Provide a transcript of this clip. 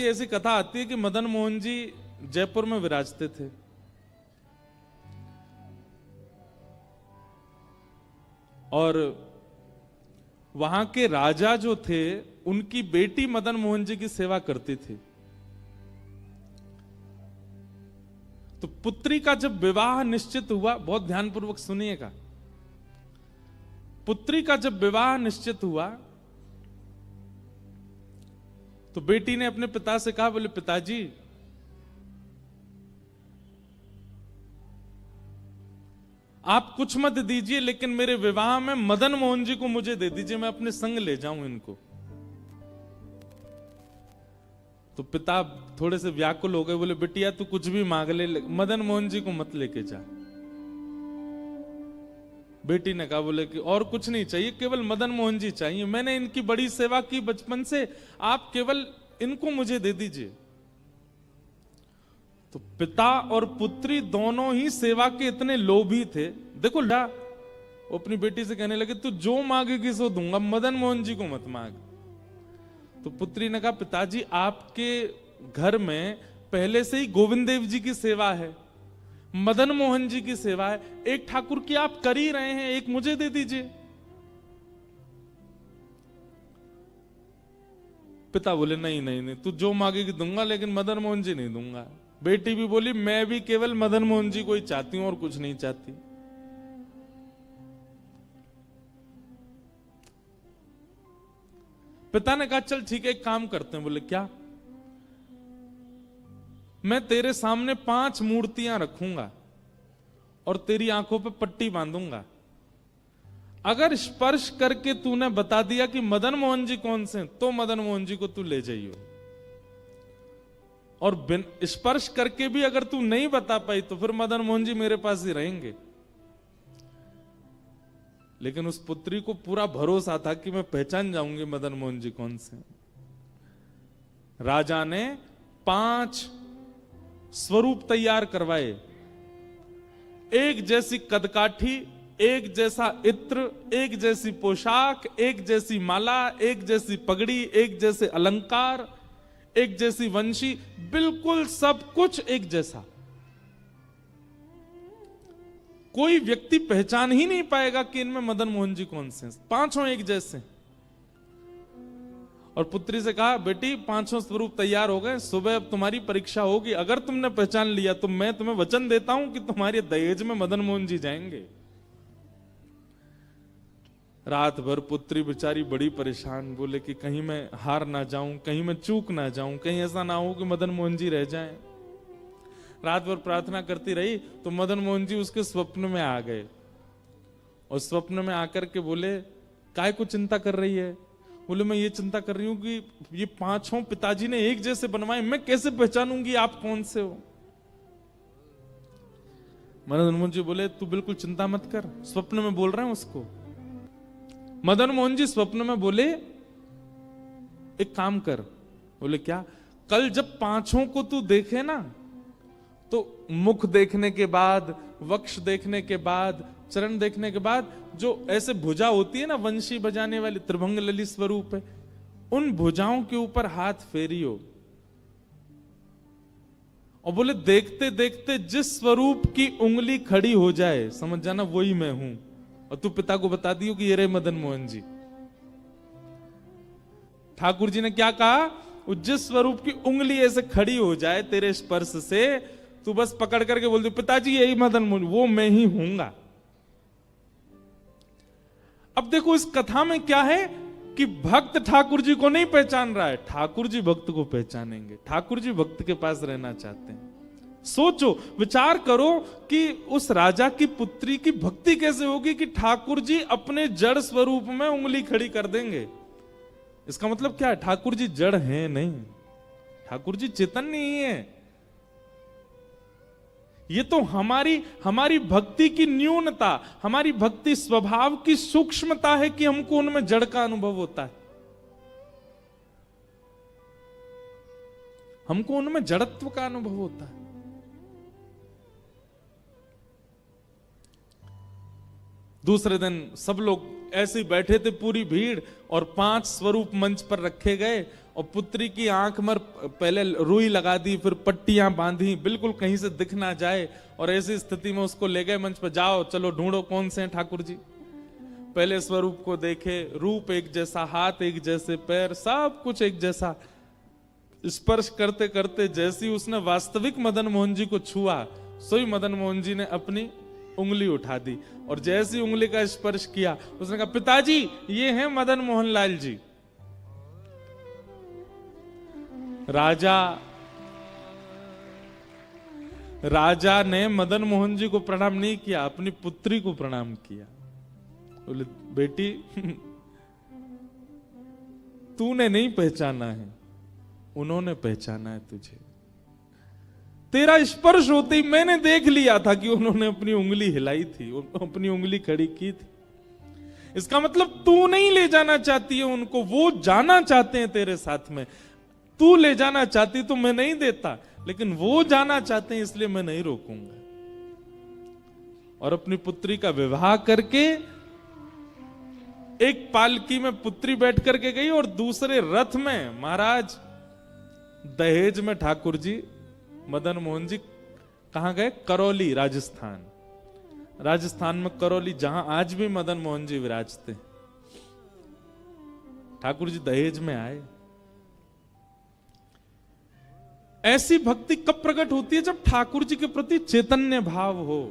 ऐसी कथा आती है कि मदन मोहन जी जयपुर में विराजते थे और वहां के राजा जो थे उनकी बेटी मदन मोहन जी की सेवा करती थी। तो पुत्री का जब विवाह निश्चित हुआ, बहुत ध्यानपूर्वक सुनिएगा, पुत्री का जब विवाह निश्चित हुआ तो बेटी ने अपने पिता से कहा, बोले पिताजी आप कुछ मत दीजिए लेकिन मेरे विवाह में मदन मोहन जी को मुझे दे दीजिए, मैं अपने संग ले जाऊं इनको। तो पिता थोड़े से व्याकुल हो गए, बोले बिटिया तू कुछ भी मांग ले, मदन मोहन जी को मत लेके जा। बेटी ने कहा, बोले कि और कुछ नहीं चाहिए, केवल मदन मोहन जी चाहिए, मैंने इनकी बड़ी सेवा की बचपन से, आप केवल इनको मुझे दे दीजिए। तो पिता और पुत्री दोनों ही सेवा के इतने लोभी थे। देखो वो अपनी बेटी से कहने लगे तू जो मांगेगी सो दूंगा, मदन मोहन जी को मत मांग। तो पुत्री ने कहा, पिताजी आपके घर में पहले से ही गोविंद देव जी की सेवा है, मदन मोहन जी की सेवा है, एक ठाकुर की आप कर ही रहे हैं, एक मुझे दे दीजिए। पिता बोले नहीं नहीं नहीं, तू जो मांगेगी दूंगा लेकिन मदन मोहन जी नहीं दूंगा। बेटी भी बोली मैं भी केवल मदन मोहन जी को ही चाहती हूं और कुछ नहीं चाहती। पिता ने कहा चल ठीक है, एक काम करते हैं। बोले क्या? मैं तेरे सामने 5 मूर्तियां रखूंगा और तेरी आंखों पे पट्टी बांधूंगा, अगर स्पर्श करके तूने बता दिया कि मदन मोहन जी कौन से तो मदन मोहन जी को तू ले जाइयो, और स्पर्श करके भी अगर तू नहीं बता पाई तो फिर मदन मोहन जी मेरे पास ही रहेंगे। लेकिन उस पुत्री को पूरा भरोसा था कि मैं पहचान जाऊंगी मदन मोहन जी कौन से। राजा ने 5 स्वरूप तैयार करवाए, एक जैसी कदकाठी, एक जैसा इत्र, एक जैसी पोशाक, एक जैसी माला, एक जैसी पगड़ी, एक जैसे अलंकार, एक जैसी वंशी, बिल्कुल सब कुछ एक जैसा। कोई व्यक्ति पहचान ही नहीं पाएगा कि इनमें मदन मोहन जी कौन से, 5 एक जैसे। और पुत्री से कहा, बेटी 5 स्वरूप तैयार हो गए, सुबह अब तुम्हारी परीक्षा होगी, अगर तुमने पहचान लिया तो मैं तुम्हें वचन देता हूं कि तुम्हारे दहेज में मदन मोहन जी जाएंगे। रात भर पुत्री बेचारी बड़ी परेशान, बोले कि कहीं मैं हार ना जाऊं, कहीं मैं चूक ना जाऊं, कहीं ऐसा ना हो कि मदन मोहन जी रह जाएं। रात भर प्रार्थना करती रही तो मदन मोहन जी उसके स्वप्न में आ गए और स्वप्न में आकर के बोले, काय को चिंता कर रही है? बोले मैं ये चिंता कर रही हूं कि ये 5 पिताजी ने एक जैसे बनवाए, मैं कैसे पहचानूंगी आप कौन से हो? मदन मोहन जी बोले तू बिल्कुल चिंता मत कर, स्वप्न में बोल रहे हैं उसको। मदन मोहन जी स्वप्न में बोले एक काम कर। बोले क्या? कल जब 5 को तू देखे ना तो मुख देखने के बाद, वक्ष देखने के बाद, चरण देखने के बाद, जो ऐसे भुजा होती है ना वंशी बजाने वाली, त्रिभंग ललित स्वरूप है, उन भुजाओं के ऊपर हाथ फेरियो। और बोले देखते देखते जिस स्वरूप की उंगली खड़ी हो जाए समझ जाना वही मैं हूं, और तू पिता को बता दियो कि ये रहे मदन मोहन जी। ठाकुर जी ने क्या कहा? जिस स्वरूप की उंगली ऐसे खड़ी हो जाए तेरे स्पर्श से, तू बस पकड़ करके बोल दो पिताजी यही मदन मोहन, वो मैं ही हूंगा। अब देखो इस कथा में क्या है कि भक्त ठाकुर जी को नहीं पहचान रहा है, ठाकुर जी भक्त को पहचानेंगे, ठाकुर जी भक्त के पास रहना चाहते हैं। सोचो, विचार करो कि उस राजा की पुत्री की भक्ति कैसे होगी कि ठाकुर जी अपने जड़ स्वरूप में उंगली खड़ी कर देंगे। इसका मतलब क्या है? ठाकुर जी जड़ हैं नहीं, ठाकुर जी चैतन्य ही है। ये तो हमारी भक्ति की न्यूनता, हमारी भक्ति स्वभाव की सूक्ष्मता है कि हमको उनमें जड़ का अनुभव होता है, हमको उनमें जड़त्व का अनुभव होता है। दूसरे दिन सब लोग ऐसे बैठे थे, पूरी भीड़, और 5 स्वरूप मंच पर रखे गए और पुत्री की आंख में पहले रुई लगा दी, फिर पट्टियां बांधी, बिल्कुल कहीं से दिख ना जाए। और ऐसी स्थिति में उसको ले गए मंच पर, जाओ चलो ढूंढो कौन से हैं ठाकुर जी। पहले स्वरूप को देखे, रूप एक जैसा, हाथ एक जैसे, पैर सब कुछ एक जैसा। स्पर्श करते करते जैसी उसने वास्तविक मदन मोहन जी को छुआ, सोई मदन मोहन जी ने अपनी उंगली उठा दी और जैसी उंगली का स्पर्श किया उसने कहा, पिताजी ये हैं मदन मोहन लाल जी। राजा ने मदन मोहन जी को प्रणाम नहीं किया, अपनी पुत्री को प्रणाम किया। बोले, बेटी तूने नहीं पहचाना है, उन्होंने पहचाना है तुझे। तेरा स्पर्श होते ही मैंने देख लिया था कि उन्होंने अपनी उंगली हिलाई थी, अपनी उंगली खड़ी की थी। इसका मतलब तू नहीं ले जाना चाहती है उनको, वो जाना चाहते हैं तेरे साथ में। तू ले जाना चाहती तो मैं नहीं देता, लेकिन वो जाना चाहते हैं इसलिए मैं नहीं रोकूंगा। और अपनी पुत्री का विवाह करके एक पालकी में पुत्री बैठ करके गई और दूसरे रथ में महाराज दहेज में ठाकुर जी मदन मोहन जी कहां गए? करौली, राजस्थान। राजस्थान में करौली, जहां आज भी मदन मोहन जी विराजते। ठाकुर जी दहेज में आए। ऐसी भक्ति कब प्रकट होती है? जब ठाकुर जी के प्रति चैतन्य भाव हो।